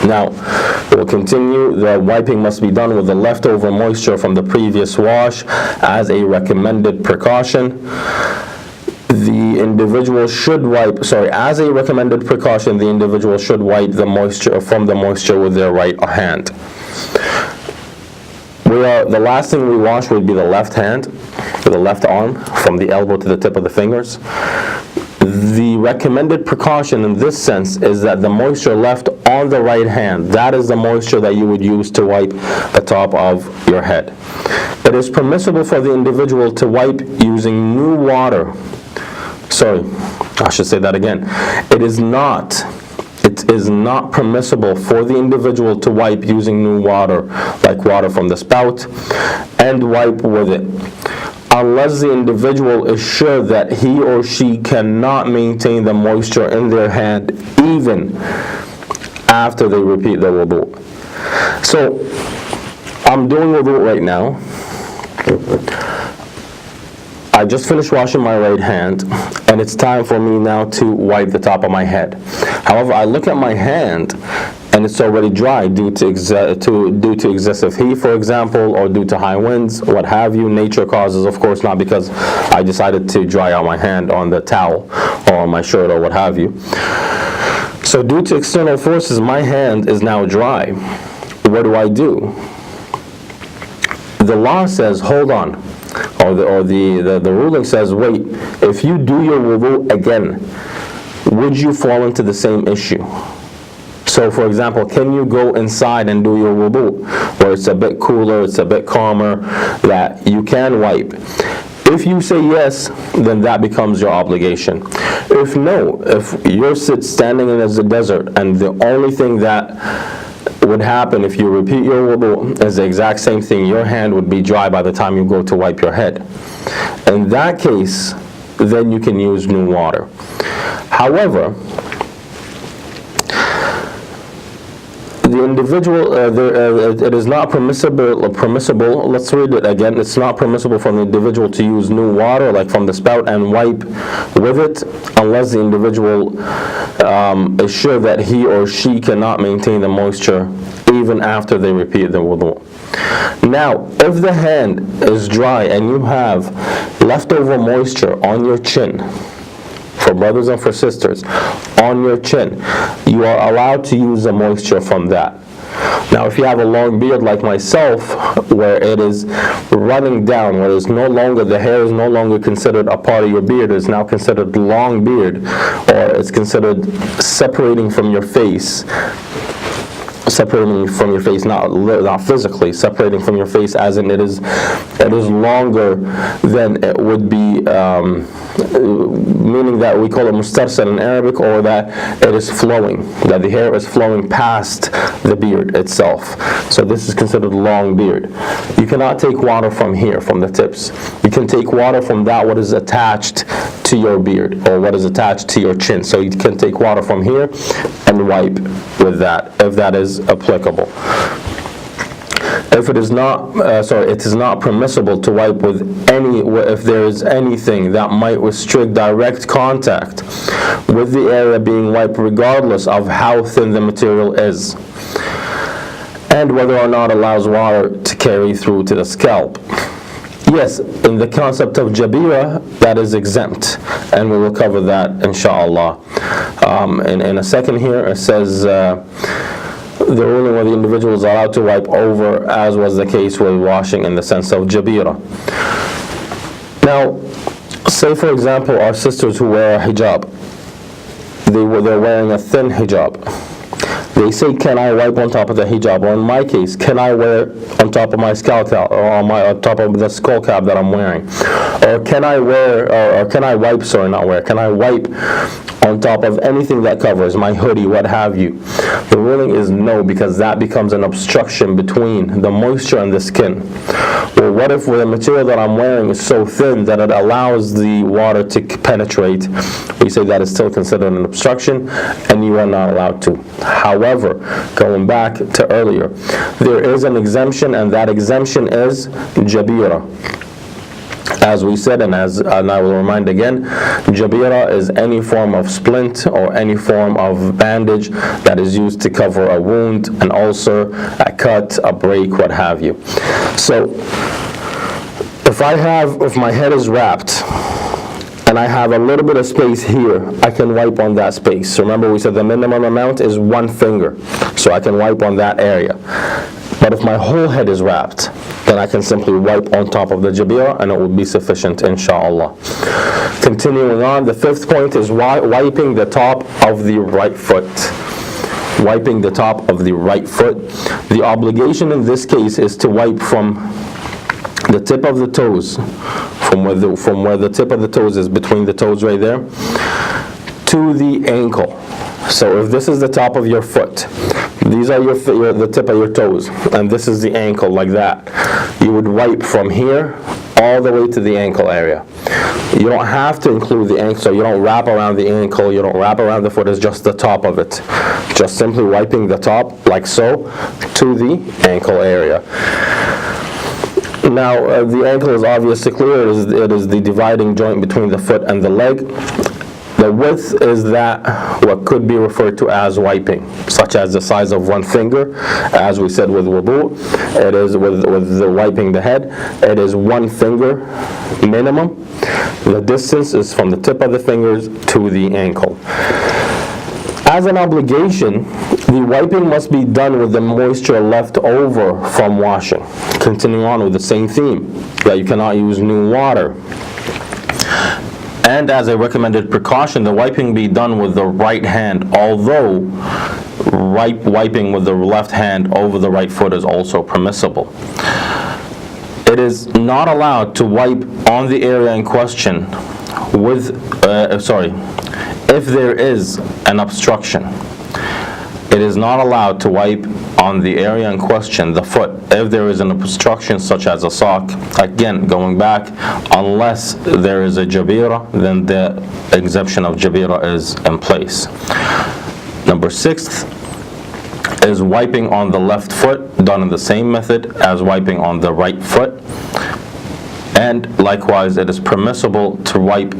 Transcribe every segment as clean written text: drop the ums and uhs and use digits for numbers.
Now, we'll continue. The wiping must be done with the leftover moisture from the previous wash as a recommended precaution. The individual should wipe, as a recommended precaution, the individual should wipe the moisture with their right hand. The last thing we wash would be the left hand, the left arm, from the elbow to the tip of the fingers. The recommended precaution in this sense is that the moisture left on the right hand, that is the moisture that you would use to wipe the top of your head. It is permissible for the individual to wipe using new water. I should say that again. It is not permissible for the individual to wipe using new water, like water from the spout, and wipe with it, unless the individual is sure that he or she cannot maintain the moisture in their hand even after they repeat the wudu. So, I'm doing wudu right now. I just finished washing my right hand, and it's time for me now to wipe the top of my head. However, I look at my hand, and it's already dry due to excessive heat, for example, or due to high winds, what have you. Nature causes, of course, not because I decided to dry out my hand on the towel or on my shirt or what have you. So due to external forces, my hand is now dry. What do? The law says, hold on. Or the ruling says, wait, if you do your wudu again, would you fall into the same issue? So, for example, can you go inside and do your wudu, where it's a bit cooler, it's a bit calmer, that you can wipe? If you say yes, then that becomes your obligation. If no, if you're standing in the desert, and the only thing that would happen if you repeat your wudu is the exact same thing, your hand would be dry by the time you go to wipe your head. In that case, then you can use new water. However, the individual, it is not permissible, let's read it again, it's not permissible for the individual to use new water, like from the spout, and wipe with it, unless the individual is sure that he or she cannot maintain the moisture even after they repeat the wudu. Now, if the hand is dry and you have leftover moisture on your chin, for brothers and for sisters, on your chin, you are allowed to use the moisture from that. Now, if you have a long beard like myself, where it is running down, where it's no longer, the hair is no longer considered a part of your beard, it's now considered long beard, or it's considered separating from your face, not physically, separating from your face, as in it is longer than it would be, meaning that we call it mustarsal in Arabic, or that it is flowing, that the hair is flowing past the beard itself. So this is considered long beard. You cannot take water from here, from the tips. You can take water from that what is attached to your beard, or what is attached to your chin. So you can take water from here and wipe with that, if that is applicable. If it is not, it is not permissible to wipe with if there is anything that might restrict direct contact with the area being wiped, regardless of how thin the material is, and whether or not allows water to carry through to the scalp. Yes, in the concept of jabira, that is exempt, and we will cover that inshallah. In a second here, it says the ruling where the individual is allowed to wipe over, as was the case with washing in the sense of jabira. Now, say for example, our sisters who wear a hijab, they're wearing a thin hijab. They say, can I wipe on top of the hijab? Or in my case, can I wear on top of my skull cap, or on top of the skull cap that I'm wearing? Or can I wipe on top of anything that covers my hoodie, what have you? The ruling is no, because that becomes an obstruction between the moisture and the skin. Well, what if the material that I'm wearing is so thin that it allows the water to penetrate? We say that is still considered an obstruction, and you are not allowed to. However, going back to earlier, there is an exemption, and that exemption is jabira. As we said, and I will remind again, jabira is any form of splint or any form of bandage that is used to cover a wound, an ulcer, a cut, a break, what have you. So if my head is wrapped and I have a little bit of space here, I can wipe on that space. Remember, we said the minimum amount is 1 finger, so I can wipe on that area. But if my whole head is wrapped, then I can simply wipe on top of the jabira and it will be sufficient, inshallah. Continuing on, the 5th point is wiping the top of the right foot. Wiping the top of the right foot. The obligation in this case is to wipe from the tip of the toes, from where the tip of the toes is, between the toes right there, to the ankle. So if this is the top of your foot, these are the tip of your toes, and this is the ankle, like that. You would wipe from here all the way to the ankle area. You don't have to include the ankle, so you don't wrap around the ankle, you don't wrap around the foot, it's just the top of it. Just simply wiping the top, like so, to the ankle area. Now, the ankle is obviously clear. It is the dividing joint between the foot and the leg. The width is that what could be referred to as wiping, such as the size of 1 finger. As we said with wudu, it is with the wiping the head, it is 1 finger minimum. The distance is from the tip of the fingers to the ankle. As an obligation, the wiping must be done with the moisture left over from washing. Continuing on with the same theme, that you cannot use new water. And as a recommended precaution, the wiping be done with the right hand, although wiping with the left hand over the right foot is also permissible. It is not allowed to wipe on the area in question if there is an obstruction. It is not allowed to wipe on the area in question, the foot, if there is an obstruction such as a sock. Again, going back, unless there is a jabira, then the exemption of jabira is in place. Number 6th is wiping on the left foot, done in the same method as wiping on the right foot. And likewise, it is permissible to wipe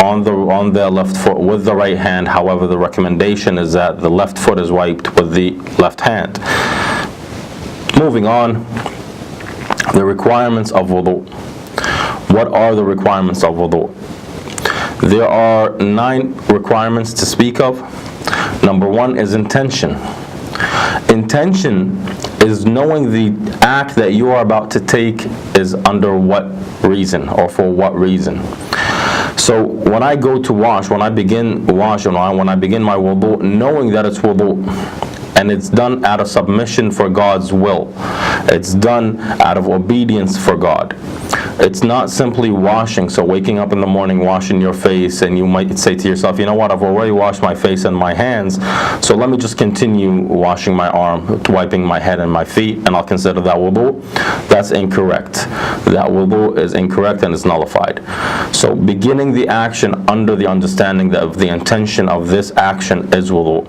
on the left foot with the right hand. However, the recommendation is that the left foot is wiped with the left hand. Moving on, the requirements of wudu. What are the requirements of wudu? There are 9 requirements to speak of. Number 1 is intention. Intention is knowing the act that you are about to take is under what reason or for what reason. So when I go to wash, when I begin washing, when I begin my wudu, knowing that it's wudu, and it's done out of submission for God's will. It's done out of obedience for God. It's not simply washing, so waking up in the morning, washing your face, and you might say to yourself, you know what, I've already washed my face and my hands, so let me just continue washing my arm, wiping my head and my feet, and I'll consider that wudu. That's incorrect. That wudu is incorrect and is nullified. So beginning the action under the understanding that the intention of this action is wudu.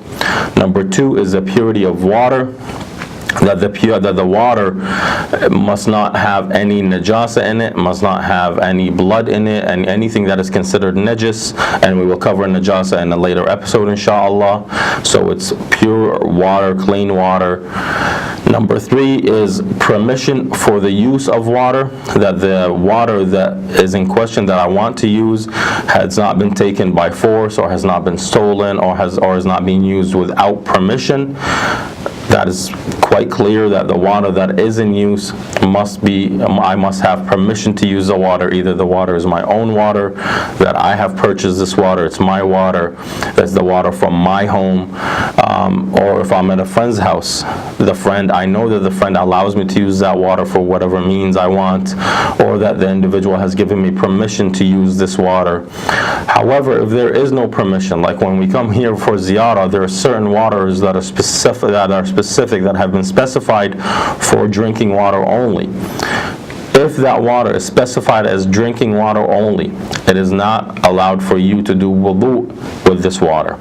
Number 2 is the purity of water. That the water must not have any najasa in it, must not have any blood in it, and anything that is considered najis, and we will cover najasa in a later episode, inshallah. So it's pure water, clean water. Number 3 is permission for the use of water, that the water that is in question that I want to use has not been taken by force, or has not been stolen, or is not being used without permission. That is quite clear that the water that is in use I must have permission to use the water. Either the water is my own water, that I have purchased this water, it's my water, that's the water from my home, or if I'm at a friend's house, I know that the friend allows me to use that water for whatever means I want, or that the individual has given me permission to use this water. However, if there is no permission, like when we come here for ziyarah, there are certain waters that are specific, that have been specified for drinking water only. If that water is specified as drinking water only, it is not allowed for you to do wudu with this water.